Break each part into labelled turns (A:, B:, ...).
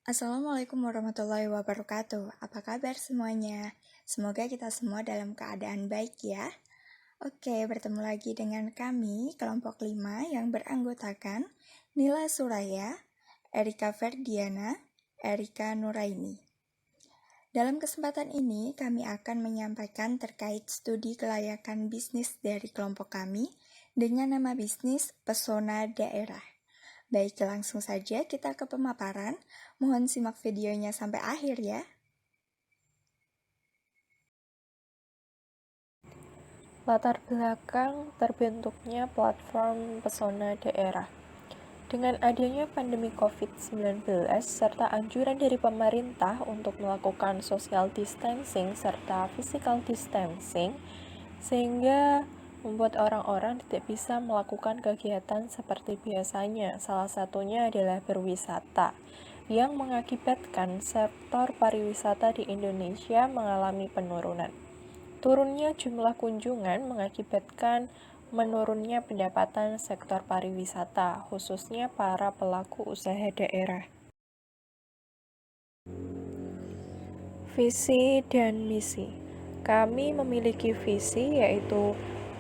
A: Assalamualaikum warahmatullahi wabarakatuh. Apa kabar semuanya? Semoga kita semua dalam keadaan baik ya. Oke, bertemu lagi dengan kami, kelompok 5 yang beranggotakan Nila Suraya, Erika Ferdiana, Erika Nuraini. Dalam kesempatan ini, kami akan menyampaikan terkait studi kelayakan bisnis dari kelompok kami dengan nama bisnis Pesona Daerah. Baik, langsung saja kita ke pemaparan. Mohon simak videonya sampai akhir ya.
B: Latar belakang terbentuknya platform Pesona Daerah. Dengan adanya pandemi COVID-19 serta anjuran dari pemerintah untuk melakukan social distancing serta physical distancing, sehingga membuat orang-orang tidak bisa melakukan kegiatan seperti biasanya. Salah satunya adalah berwisata, yang mengakibatkan sektor pariwisata di Indonesia mengalami penurunan. Turunnya jumlah kunjungan mengakibatkan menurunnya pendapatan sektor pariwisata, khususnya para pelaku usaha daerah. Visi dan misi. Kami memiliki visi yaitu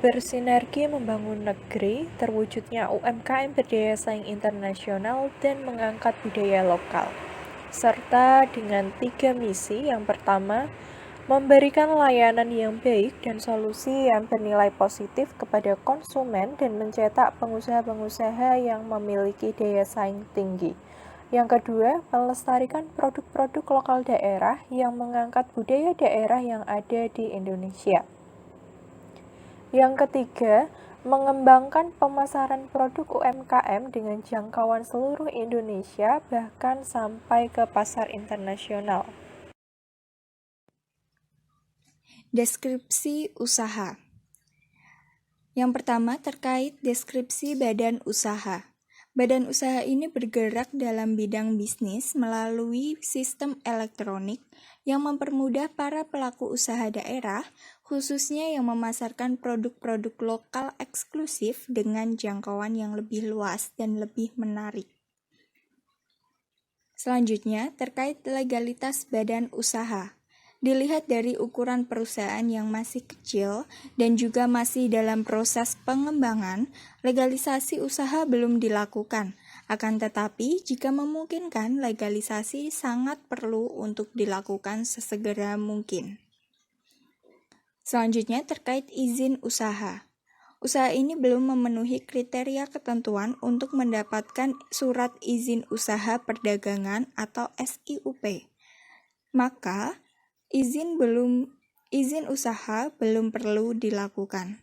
B: bersinergi membangun negeri, terwujudnya UMKM berdaya saing internasional dan mengangkat budaya lokal. Serta dengan 3 misi, yang pertama, memberikan layanan yang baik dan solusi yang bernilai positif kepada konsumen dan mencetak pengusaha-pengusaha yang memiliki daya saing tinggi. Yang kedua, melestarikan produk-produk lokal daerah yang mengangkat budaya daerah yang ada di Indonesia. Yang ketiga, mengembangkan pemasaran produk UMKM dengan jangkauan seluruh Indonesia bahkan sampai ke pasar internasional.
A: Deskripsi usaha. Yang pertama terkait deskripsi badan usaha. Badan usaha ini bergerak dalam bidang bisnis melalui sistem elektronik yang mempermudah para pelaku usaha daerah, khususnya yang memasarkan produk-produk lokal eksklusif dengan jangkauan yang lebih luas dan lebih menarik. Selanjutnya, terkait legalitas badan usaha. Dilihat dari ukuran perusahaan yang masih kecil dan juga masih dalam proses pengembangan, legalisasi usaha belum dilakukan. Akan tetapi, jika memungkinkan, legalisasi sangat perlu untuk dilakukan sesegera mungkin. Selanjutnya, terkait izin usaha. Usaha ini belum memenuhi kriteria ketentuan untuk mendapatkan surat izin usaha perdagangan atau SIUP. Maka, izin usaha belum perlu dilakukan.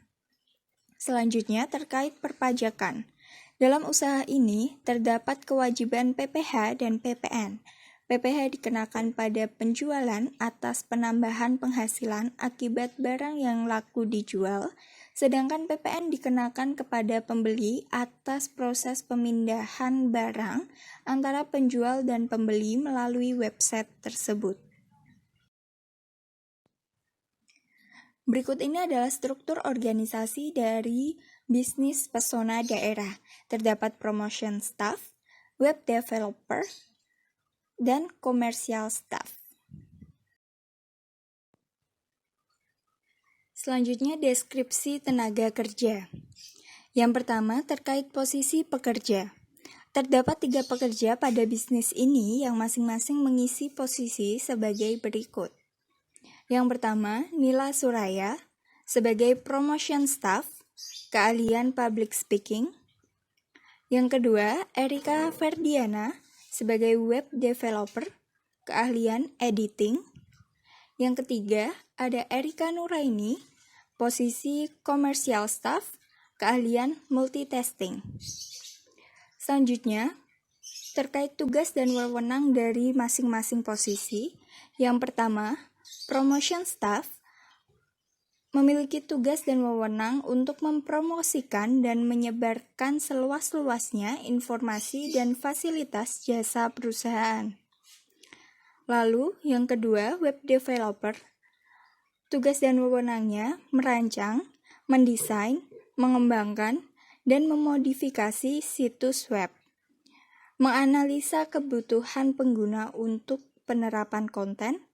A: Selanjutnya, terkait perpajakan. Dalam usaha ini terdapat kewajiban PPh dan PPN. PPh dikenakan pada penjualan atas penambahan penghasilan akibat barang yang laku dijual, sedangkan PPN dikenakan kepada pembeli atas proses pemindahan barang antara penjual dan pembeli melalui website tersebut. Berikut ini adalah struktur organisasi dari bisnis Pesona Daerah. Terdapat promotion staff, web developer, dan komersial staff. Selanjutnya, deskripsi tenaga kerja. Yang pertama, terkait posisi pekerja. Terdapat 3 pekerja pada bisnis ini yang masing-masing mengisi posisi sebagai berikut. Yang pertama, Nila Suraya sebagai promotion staff, keahlian public speaking. Yang kedua, Erika Ferdiana sebagai web developer, keahlian editing. Yang ketiga, ada Erika Nuraini, posisi commercial staff, keahlian multitasking. Selanjutnya, terkait tugas dan wewenang dari masing-masing posisi. Yang pertama, promotion staff memiliki tugas dan wewenang untuk mempromosikan dan menyebarkan seluas-luasnya informasi dan fasilitas jasa perusahaan. Lalu, yang kedua, web developer. Tugas dan wewenangnya merancang, mendesain, mengembangkan, dan memodifikasi situs web. menganalisa kebutuhan pengguna untuk penerapan konten,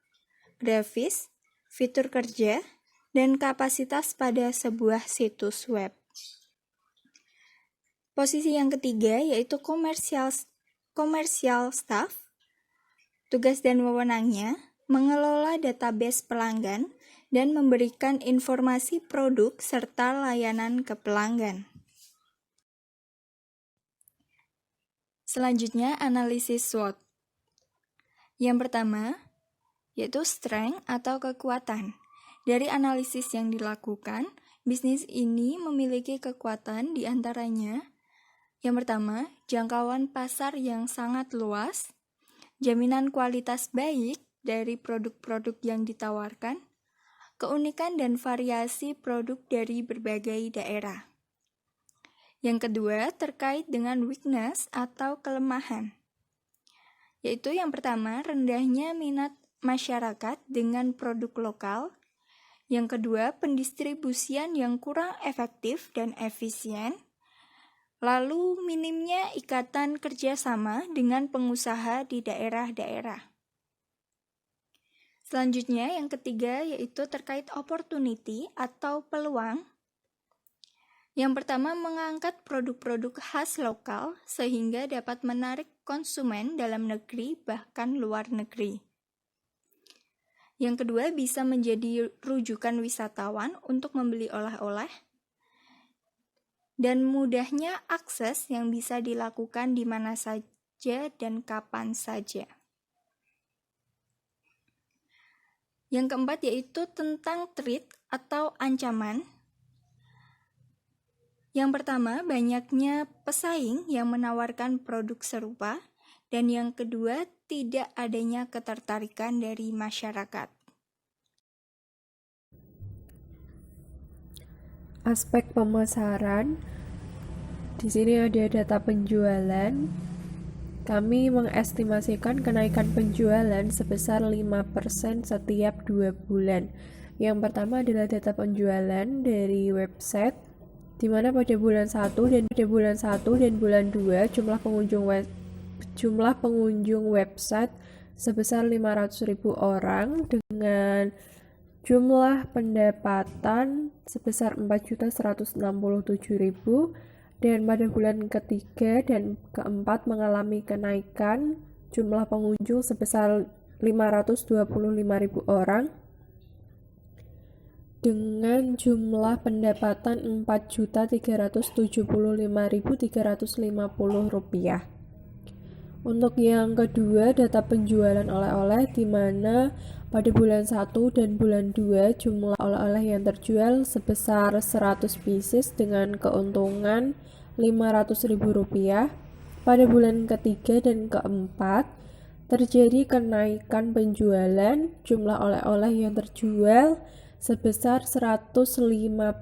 A: grafis, fitur kerja, dan kapasitas pada sebuah situs web. Posisi yang ketiga yaitu commercial staff. Tugas dan wewenangnya mengelola database pelanggan dan memberikan informasi produk serta layanan ke pelanggan. Selanjutnya, analisis SWOT. Yang pertama, yaitu strength atau kekuatan. Dari analisis yang dilakukan, bisnis ini memiliki kekuatan di antaranya. Yang pertama, jangkauan pasar yang sangat luas, jaminan kualitas baik dari produk-produk yang ditawarkan, keunikan dan variasi produk dari berbagai daerah. Yang kedua, terkait dengan weakness atau kelemahan, yaitu yang pertama, rendahnya minat masyarakat dengan produk lokal. Yang kedua, pendistribusian yang kurang efektif dan efisien. Lalu, minimnya ikatan kerjasama dengan pengusaha di daerah-daerah. Selanjutnya, yang ketiga yaitu terkait opportunity atau peluang. Yang pertama, mengangkat produk-produk khas lokal sehingga dapat menarik konsumen dalam negeri bahkan luar negeri. Yang kedua, bisa menjadi rujukan wisatawan untuk membeli oleh-oleh. Dan mudahnya akses yang bisa dilakukan di mana saja dan kapan saja. Yang keempat yaitu tentang threat atau ancaman. Yang pertama, banyaknya pesaing yang menawarkan produk serupa. Dan yang kedua, tidak adanya ketertarikan dari masyarakat.
B: Aspek pemasaran, di sini ada data penjualan. Kami mengestimasikan kenaikan penjualan sebesar 5% setiap 2 bulan. Yang pertama adalah data penjualan dari website, di mana pada bulan 1 dan bulan 2 jumlah pengunjung website sebesar 500.000 orang dengan jumlah pendapatan sebesar 4.167.000 dan pada bulan ketiga dan keempat mengalami kenaikan jumlah pengunjung sebesar 525.000 orang dengan jumlah pendapatan Rp4.375.350. Untuk yang kedua, data penjualan oleh-oleh di mana pada bulan 1 dan bulan 2 jumlah oleh-oleh yang terjual sebesar 100 pieces dengan keuntungan Rp500.000. Pada bulan ketiga dan keempat terjadi kenaikan penjualan jumlah oleh-oleh yang terjual sebesar 105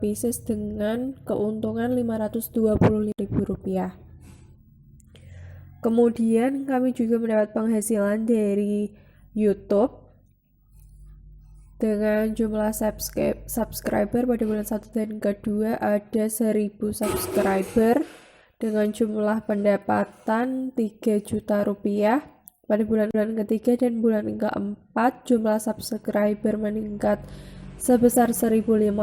B: pieces dengan keuntungan Rp525.000. Kemudian kami juga mendapat penghasilan dari YouTube dengan jumlah subscriber pada bulan 1 dan kedua ada 1.000 subscriber dengan jumlah pendapatan Rp3 juta. Pada bulan ketiga dan bulan keempat jumlah subscriber meningkat sebesar 1.050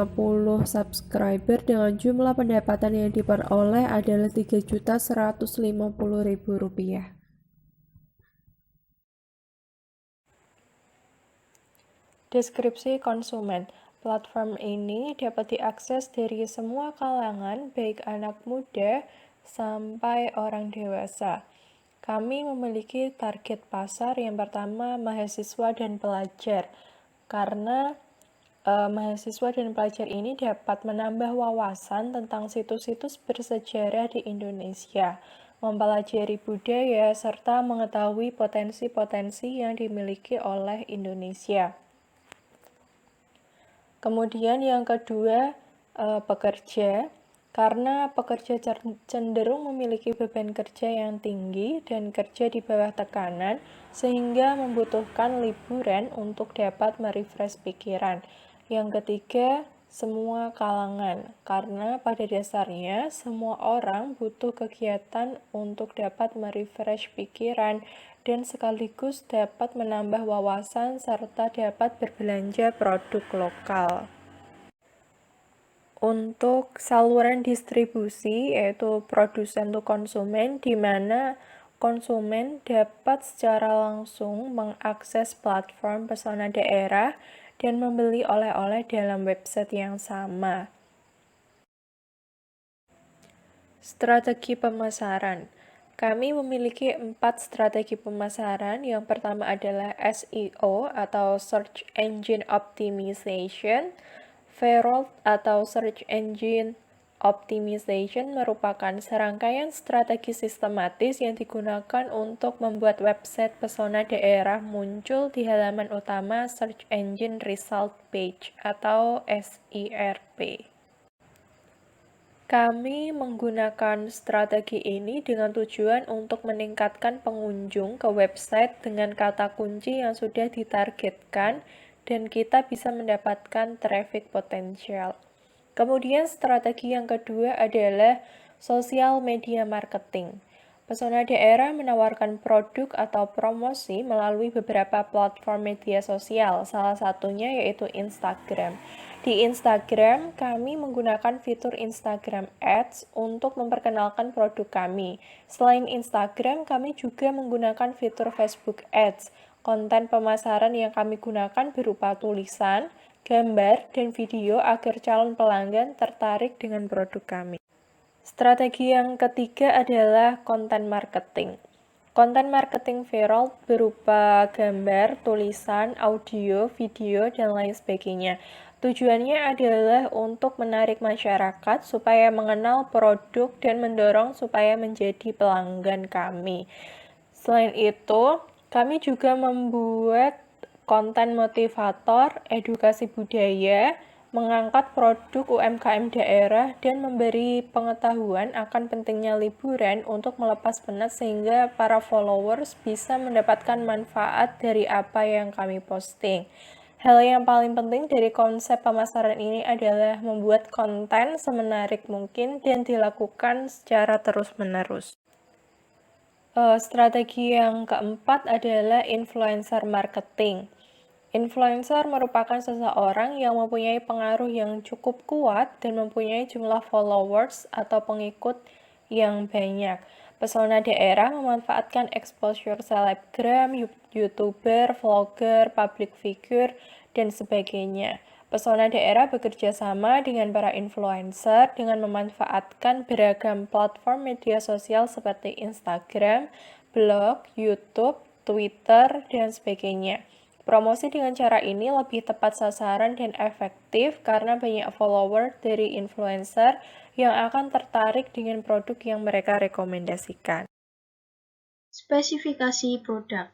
B: subscriber dengan jumlah pendapatan yang diperoleh adalah Rp3.150.000. Deskripsi konsumen. Platform ini dapat diakses dari semua kalangan, baik anak muda sampai orang dewasa. Kami memiliki target pasar yang pertama mahasiswa dan pelajar, karena mahasiswa dan pelajar ini dapat menambah wawasan tentang situs-situs bersejarah di Indonesia, mempelajari budaya, serta mengetahui potensi-potensi yang dimiliki oleh Indonesia. Kemudian yang kedua, pekerja, karena pekerja cenderung memiliki beban kerja yang tinggi dan kerja di bawah tekanan, sehingga membutuhkan liburan untuk dapat merefresh pikiran. Yang ketiga, semua kalangan, karena pada dasarnya semua orang butuh kegiatan untuk dapat merefresh pikiran dan sekaligus dapat menambah wawasan serta dapat berbelanja produk lokal. Untuk saluran distribusi, yaitu produsen to konsumen, di mana konsumen dapat secara langsung mengakses platform Pesona Daerah dan membeli oleh-oleh dalam website yang sama. Strategi pemasaran. Kami memiliki 4 strategi pemasaran. Yang pertama adalah SEO atau Search Engine Optimization. VEROLT atau Search Engine Optimization merupakan serangkaian strategi sistematis yang digunakan untuk membuat website Pesona Daerah muncul di halaman utama Search Engine Result Page atau SERP. Kami menggunakan strategi ini dengan tujuan untuk meningkatkan pengunjung ke website dengan kata kunci yang sudah ditargetkan dan kita bisa mendapatkan traffic potensial. Kemudian strategi yang kedua adalah social media marketing. Pesona Daerah menawarkan produk atau promosi melalui beberapa platform media sosial, salah satunya yaitu Instagram. Di Instagram, kami menggunakan fitur Instagram Ads untuk memperkenalkan produk kami. Selain Instagram, kami juga menggunakan fitur Facebook Ads. Konten pemasaran yang kami gunakan berupa tulisan, gambar, dan video agar calon pelanggan tertarik dengan produk kami. Strategi yang ketiga adalah konten marketing. Konten marketing viral berupa gambar, tulisan, audio, video, dan lain sebagainya. Tujuannya adalah untuk menarik masyarakat supaya mengenal produk dan mendorong supaya menjadi pelanggan kami. Selain itu, kami juga membuat konten motivator, edukasi budaya, mengangkat produk UMKM daerah, dan memberi pengetahuan akan pentingnya liburan untuk melepas penat sehingga para followers bisa mendapatkan manfaat dari apa yang kami posting. Hal yang paling penting dari konsep pemasaran ini adalah membuat konten semenarik mungkin dan dilakukan secara terus-menerus. Strategi yang keempat adalah influencer marketing. Influencer merupakan seseorang yang mempunyai pengaruh yang cukup kuat dan mempunyai jumlah followers atau pengikut yang banyak. Pesona Daerah memanfaatkan exposure selebgram, youtuber, vlogger, public figure, dan sebagainya. Pesona Daerah bekerja sama dengan para influencer dengan memanfaatkan beragam platform media sosial seperti Instagram, blog, YouTube, Twitter, dan sebagainya. Promosi dengan cara ini lebih tepat sasaran dan efektif karena banyak follower dari influencer yang akan tertarik dengan produk yang mereka rekomendasikan.
C: Spesifikasi produk.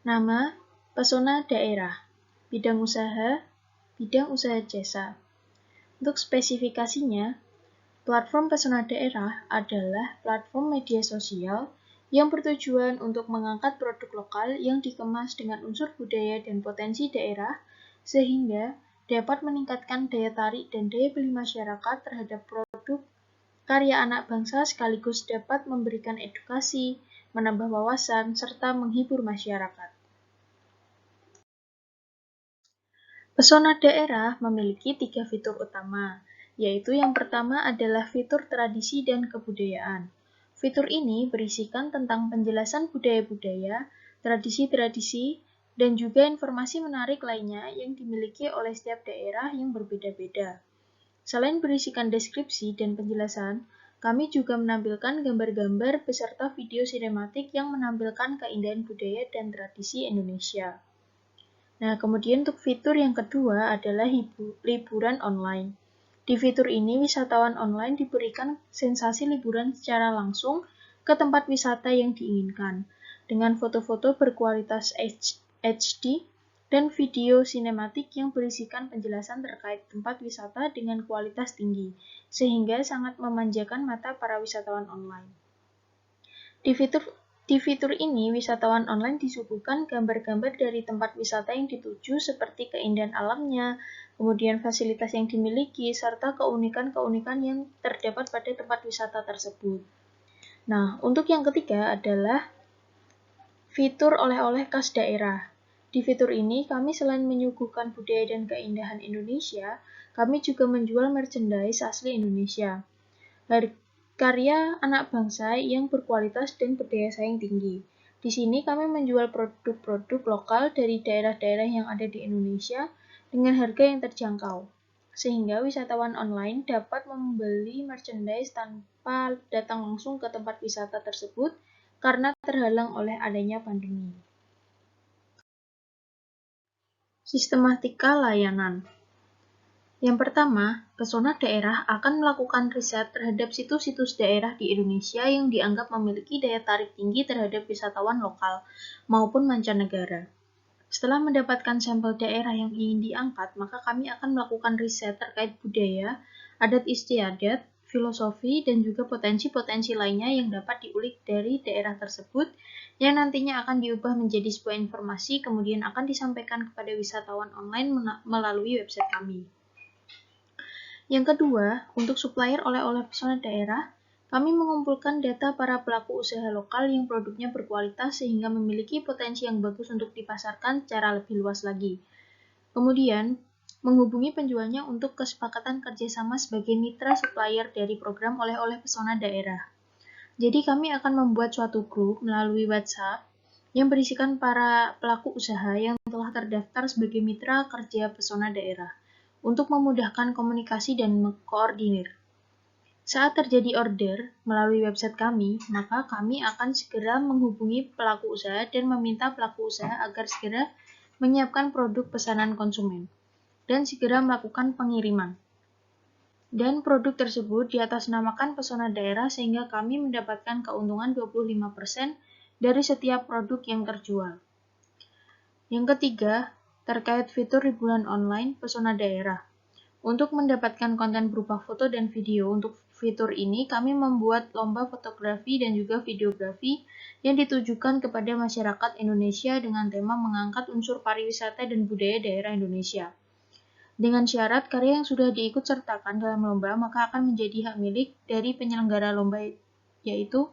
C: Nama, Pesona Daerah. Bidang usaha jasa. Untuk spesifikasinya, platform Pesona Daerah adalah platform media sosial yang bertujuan untuk mengangkat produk lokal yang dikemas dengan unsur budaya dan potensi daerah, sehingga dapat meningkatkan daya tarik dan daya beli masyarakat terhadap produk karya anak bangsa sekaligus dapat memberikan edukasi, menambah wawasan, serta menghibur masyarakat. Pesona Daerah memiliki 3 fitur utama, yaitu yang pertama adalah fitur tradisi dan kebudayaan. Fitur ini berisikan tentang penjelasan budaya-budaya, tradisi-tradisi, dan juga informasi menarik lainnya yang dimiliki oleh setiap daerah yang berbeda-beda. Selain berisikan deskripsi dan penjelasan, kami juga menampilkan gambar-gambar beserta video sinematik yang menampilkan keindahan budaya dan tradisi Indonesia. Nah, kemudian untuk fitur yang kedua adalah liburan online. Di fitur ini, wisatawan online diberikan sensasi liburan secara langsung ke tempat wisata yang diinginkan, dengan foto-foto berkualitas HD dan video sinematik yang berisikan penjelasan terkait tempat wisata dengan kualitas tinggi, sehingga sangat memanjakan mata para wisatawan online. Di fitur Di fitur ini, wisatawan online disuguhkan gambar-gambar dari tempat wisata yang dituju seperti keindahan alamnya, kemudian fasilitas yang dimiliki, serta keunikan-keunikan yang terdapat pada tempat wisata tersebut. Nah, untuk yang ketiga adalah fitur oleh-oleh khas daerah. Di fitur ini, kami selain menyuguhkan budaya dan keindahan Indonesia, kami juga menjual merchandise asli Indonesia. Karya anak bangsa yang berkualitas dan berdaya saing tinggi. Di sini kami menjual produk-produk lokal dari daerah-daerah yang ada di Indonesia dengan harga yang terjangkau, sehingga wisatawan online dapat membeli merchandise tanpa datang langsung ke tempat wisata tersebut karena terhalang oleh adanya pandemi. Sistematika layanan. Yang pertama, Pesona Daerah akan melakukan riset terhadap situs-situs daerah di Indonesia yang dianggap memiliki daya tarik tinggi terhadap wisatawan lokal maupun mancanegara. Setelah mendapatkan sampel daerah yang ingin diangkat, maka kami akan melakukan riset terkait budaya, adat istiadat, filosofi, dan juga potensi-potensi lainnya yang dapat diulik dari daerah tersebut yang nantinya akan diubah menjadi sebuah informasi kemudian akan disampaikan kepada wisatawan online melalui website kami. Yang kedua, untuk supplier oleh-oleh pesona daerah, kami mengumpulkan data para pelaku usaha lokal yang produknya berkualitas sehingga memiliki potensi yang bagus untuk dipasarkan secara lebih luas lagi. Kemudian, menghubungi penjualnya untuk kesepakatan kerjasama sebagai mitra supplier dari program oleh-oleh pesona daerah. Jadi kami akan membuat suatu grup melalui WhatsApp yang berisikan para pelaku usaha yang telah terdaftar sebagai mitra kerja pesona daerah untuk memudahkan komunikasi dan mengkoordinir. Saat terjadi order melalui website kami, maka kami akan segera menghubungi pelaku usaha dan meminta pelaku usaha agar segera menyiapkan produk pesanan konsumen dan segera melakukan pengiriman. Dan produk tersebut diatasnamakan pesona daerah sehingga kami mendapatkan keuntungan 25% dari setiap produk yang terjual. Yang ketiga, terkait fitur hiburan online pesona daerah. Untuk mendapatkan konten berupa foto dan video untuk fitur ini, kami membuat lomba fotografi dan juga videografi yang ditujukan kepada masyarakat Indonesia dengan tema mengangkat unsur pariwisata dan budaya daerah Indonesia. Dengan syarat karya yang sudah diikut sertakan dalam lomba maka akan menjadi hak milik dari penyelenggara lomba, yaitu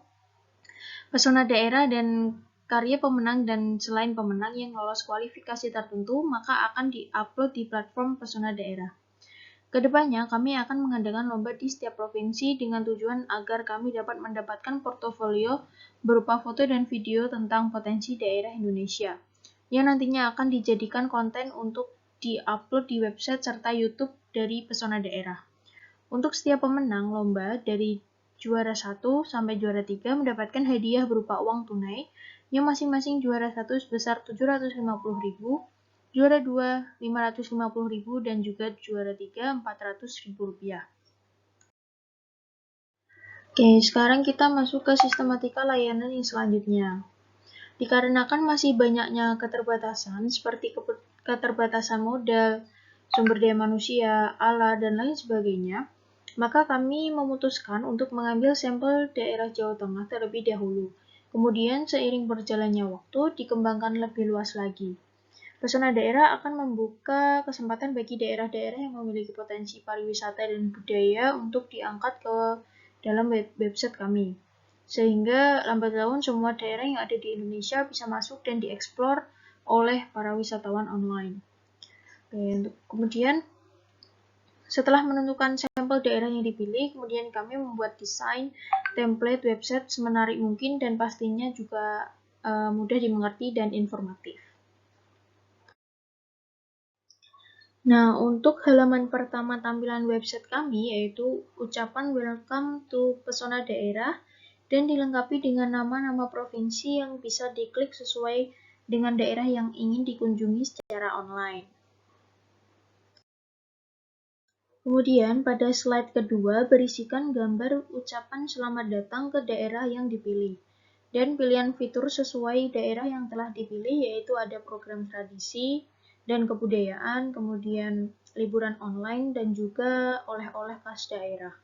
C: pesona daerah dan karya pemenang dan selain pemenang yang lolos kualifikasi tertentu maka akan di-upload di platform pesona daerah. Kedepannya, kami akan mengadakan lomba di setiap provinsi dengan tujuan agar kami dapat mendapatkan portofolio berupa foto dan video tentang potensi daerah Indonesia, yang nantinya akan dijadikan konten untuk di-upload di website serta YouTube dari pesona daerah. Untuk setiap pemenang lomba, dari juara 1 sampai juara 3 mendapatkan hadiah berupa uang tunai, yang masing-masing juara 1 sebesar 750.000, juara 2 550.000 dan juga juara 3 400.000 rupiah. Oke, sekarang kita masuk ke sistematika layanan yang selanjutnya. Dikarenakan masih banyaknya keterbatasan seperti keterbatasan modal, sumber daya manusia, alat, dan lain sebagainya, maka kami memutuskan untuk mengambil sampel daerah Jawa Tengah terlebih dahulu. Kemudian seiring berjalannya waktu dikembangkan lebih luas lagi. Pesona daerah akan membuka kesempatan bagi daerah-daerah yang memiliki potensi pariwisata dan budaya untuk diangkat ke dalam website kami. Sehingga lambat laun semua daerah yang ada di Indonesia bisa masuk dan dieksplor oleh para wisatawan online. Oke, kemudian setelah menentukan sampel daerah yang dipilih, kemudian kami membuat desain template website semenarik mungkin dan pastinya juga mudah dimengerti dan informatif. Nah, untuk halaman pertama tampilan website kami yaitu ucapan welcome to pesona daerah dan dilengkapi dengan nama-nama provinsi yang bisa diklik sesuai dengan daerah yang ingin dikunjungi secara online. Kemudian pada slide kedua berisikan gambar ucapan selamat datang ke daerah yang dipilih dan pilihan fitur sesuai daerah yang telah dipilih yaitu ada program tradisi dan kebudayaan, kemudian liburan online dan juga oleh-oleh khas daerah.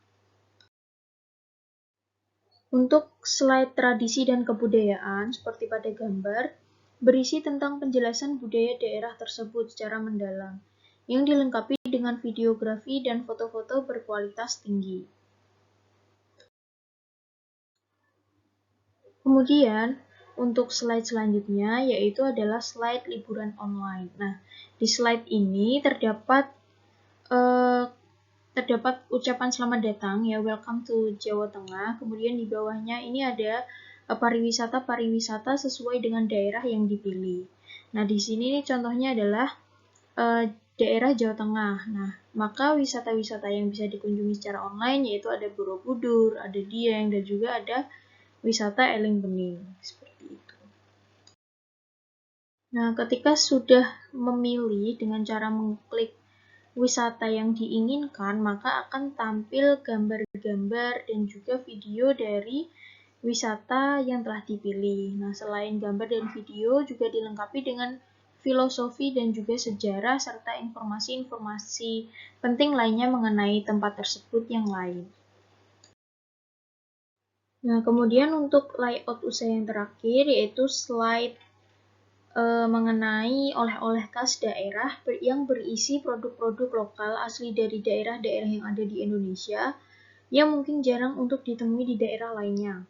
C: Untuk slide tradisi dan kebudayaan, seperti pada gambar, berisi tentang penjelasan budaya daerah tersebut secara mendalam, yang dilengkapi dengan videografi dan foto-foto berkualitas tinggi. Kemudian, untuk slide selanjutnya, yaitu adalah slide liburan online. Nah, di slide ini terdapat ucapan selamat datang ya, welcome to Jawa Tengah. Kemudian di bawahnya ini ada pariwisata sesuai dengan daerah yang dipilih. Nah, di sini contohnya adalah daerah Jawa Tengah. Nah, maka wisata-wisata yang bisa dikunjungi secara online yaitu ada Borobudur, ada Dieng, dan juga ada wisata Eling Bening. Seperti itu. Nah, ketika sudah memilih dengan cara mengklik wisata yang diinginkan, maka akan tampil gambar-gambar dan juga video dari wisata yang telah dipilih. Nah, selain gambar dan video juga dilengkapi dengan filosofi dan juga sejarah serta informasi-informasi penting lainnya mengenai tempat tersebut yang lain. Nah, kemudian untuk layout usaha yang terakhir yaitu slide mengenai oleh-oleh khas daerah yang berisi produk-produk lokal asli dari daerah-daerah yang ada di Indonesia yang mungkin jarang untuk ditemui di daerah lainnya.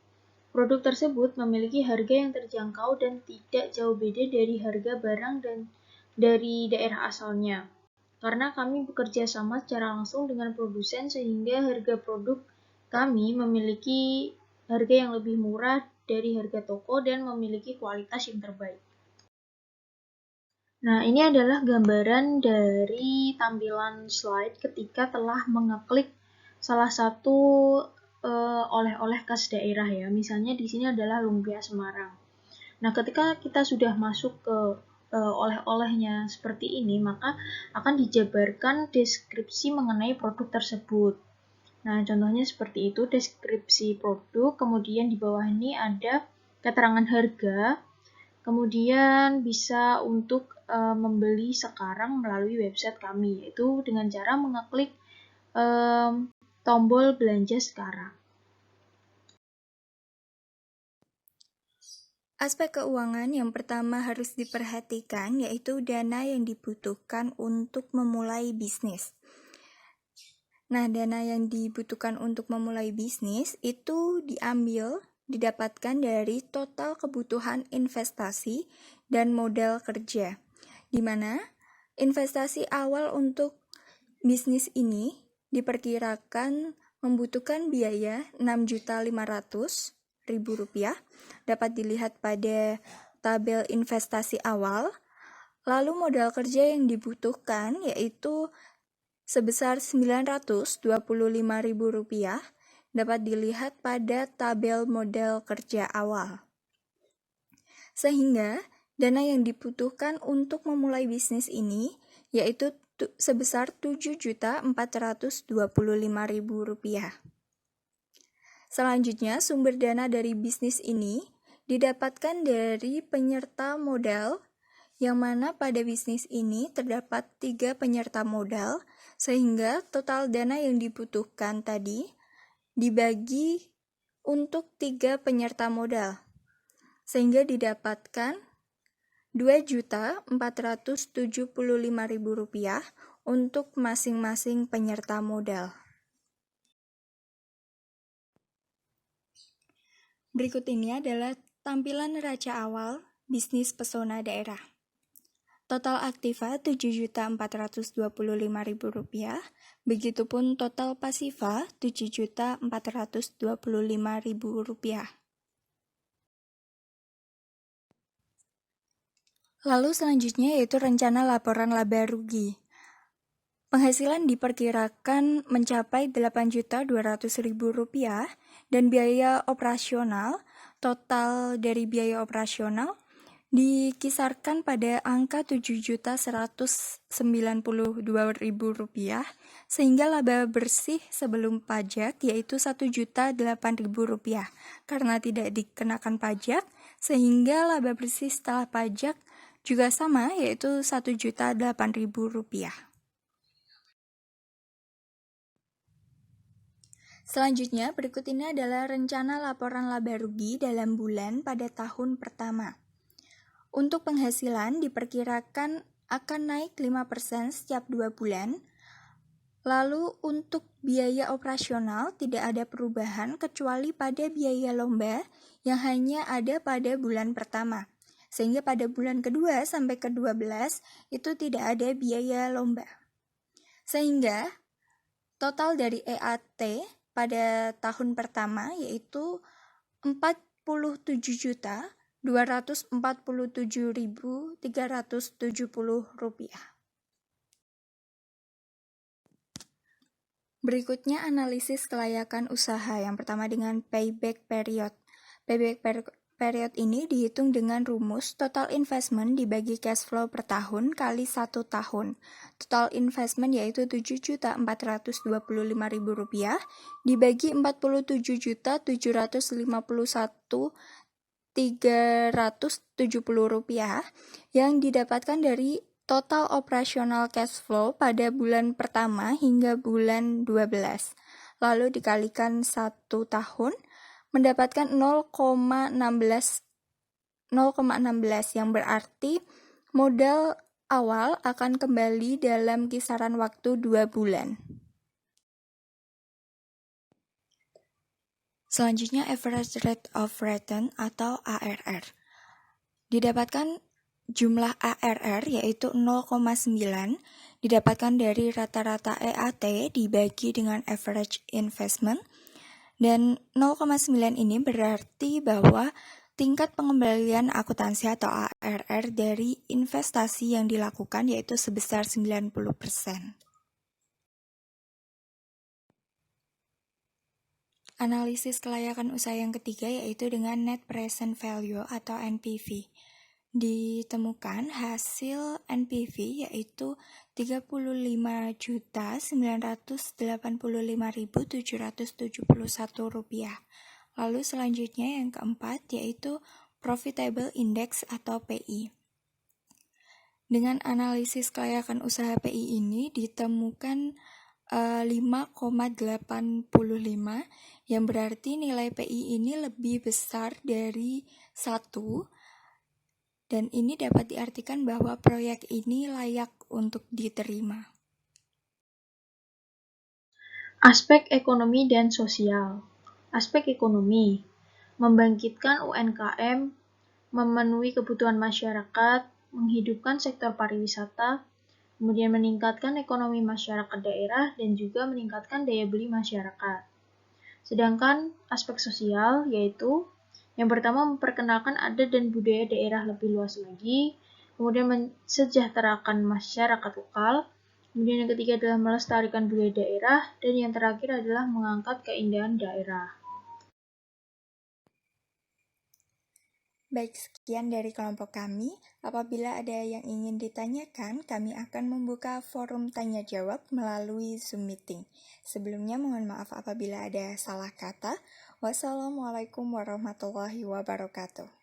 C: Produk tersebut memiliki harga yang terjangkau dan tidak jauh beda dari harga barang dan dari daerah asalnya. Karena kami bekerja sama secara langsung dengan produsen sehingga harga produk kami memiliki harga yang lebih murah dari harga toko dan memiliki kualitas yang terbaik. Nah, ini adalah gambaran dari tampilan slide ketika telah mengeklik salah satu oleh-oleh khas daerah ya. Misalnya di sini adalah lumpia Semarang. Nah, ketika kita sudah masuk ke oleh-olehnya seperti ini, maka akan dijabarkan deskripsi mengenai produk tersebut. Nah, contohnya seperti itu, deskripsi produk, kemudian di bawah ini ada keterangan harga, kemudian bisa untuk membeli sekarang melalui website kami, yaitu dengan cara mengeklik tombol belanja sekarang.
A: Aspek keuangan yang pertama harus diperhatikan yaitu dana yang dibutuhkan untuk memulai bisnis. Nah, dana yang dibutuhkan untuk memulai bisnis itu didapatkan dari total kebutuhan investasi dan modal kerja, di mana investasi awal untuk bisnis ini diperkirakan membutuhkan biaya Rp6.500.000, dapat dilihat pada tabel investasi awal. Lalu modal kerja yang dibutuhkan yaitu sebesar Rp925.000, dapat dilihat pada tabel modal kerja awal. Sehingga dana yang dibutuhkan untuk memulai bisnis ini yaitu sebesar Rp7.425.000. Selanjutnya, sumber dana dari bisnis ini didapatkan dari penyerta modal, yang mana pada bisnis ini terdapat 3 penyerta modal, sehingga total dana yang dibutuhkan tadi dibagi untuk 3 penyerta modal, sehingga didapatkan Rp2.475.000 untuk masing-masing penyerta modal. Berikut ini adalah tampilan neraca awal bisnis pesona daerah. Total aktiva Rp7.425.000, begitupun total pasiva Rp7.425.000. Lalu selanjutnya yaitu rencana laporan laba rugi. Penghasilan diperkirakan mencapai Rp8.200.000 dan biaya operasional, total dari biaya operasional dikisarkan pada angka Rp7.192.000, sehingga laba bersih sebelum pajak yaitu Rp1.008.000 karena tidak dikenakan pajak, sehingga laba bersih setelah pajak juga sama yaitu Rp1.008.000. Selanjutnya, berikut ini adalah rencana laporan laba rugi dalam bulan pada tahun pertama. Untuk penghasilan diperkirakan akan naik 5% setiap 2 bulan. Lalu untuk biaya operasional tidak ada perubahan kecuali pada biaya lomba yang hanya ada pada bulan pertama. Sehingga pada bulan kedua sampai ke-12 itu tidak ada biaya lomba. Sehingga total dari EAT pada tahun pertama yaitu 47.247.370 rupiah. Berikutnya analisis kelayakan usaha. Yang pertama dengan payback period. Payback period ini dihitung dengan rumus total investment dibagi cash flow per tahun kali 1 tahun. Total investment yaitu Rp7.425.000 dibagi 47.751.370 rupiah yang didapatkan dari total operasional cash flow pada bulan pertama hingga bulan 12. Lalu dikalikan 1 tahun mendapatkan 0,16 yang berarti modal awal akan kembali dalam kisaran waktu 2 bulan. Selanjutnya average rate of return atau ARR. Didapatkan jumlah ARR yaitu 0,9 didapatkan dari rata-rata EAT dibagi dengan average investment. Dan 0,9 ini berarti bahwa tingkat pengembalian akuntansi atau ARR dari investasi yang dilakukan yaitu sebesar 90%. Analisis kelayakan usaha yang ketiga yaitu dengan net present value atau NPV. Ditemukan hasil NPV yaitu Rp35.985.771. Lalu selanjutnya yang keempat yaitu Profitable Index atau PI. Dengan analisis kelayakan usaha PI ini ditemukan 5,85 yang berarti nilai PI ini lebih besar dari 1 dan ini dapat diartikan bahwa proyek ini layak untuk diterima.
C: Aspek ekonomi dan sosial. Aspek ekonomi, membangkitkan UMKM, memenuhi kebutuhan masyarakat, menghidupkan sektor pariwisata, kemudian meningkatkan ekonomi masyarakat daerah, dan juga meningkatkan daya beli masyarakat. Sedangkan aspek sosial yaitu yang pertama memperkenalkan adat dan budaya daerah lebih luas lagi, kemudian mensejahterakan masyarakat lokal, kemudian yang ketiga adalah melestarikan budaya daerah, dan yang terakhir adalah mengangkat keindahan daerah.
A: Baik, sekian dari kelompok kami. Apabila ada yang ingin ditanyakan, kami akan membuka forum tanya jawab melalui Zoom meeting. Sebelumnya mohon maaf apabila ada salah kata. Wassalamualaikum warahmatullahi wabarakatuh.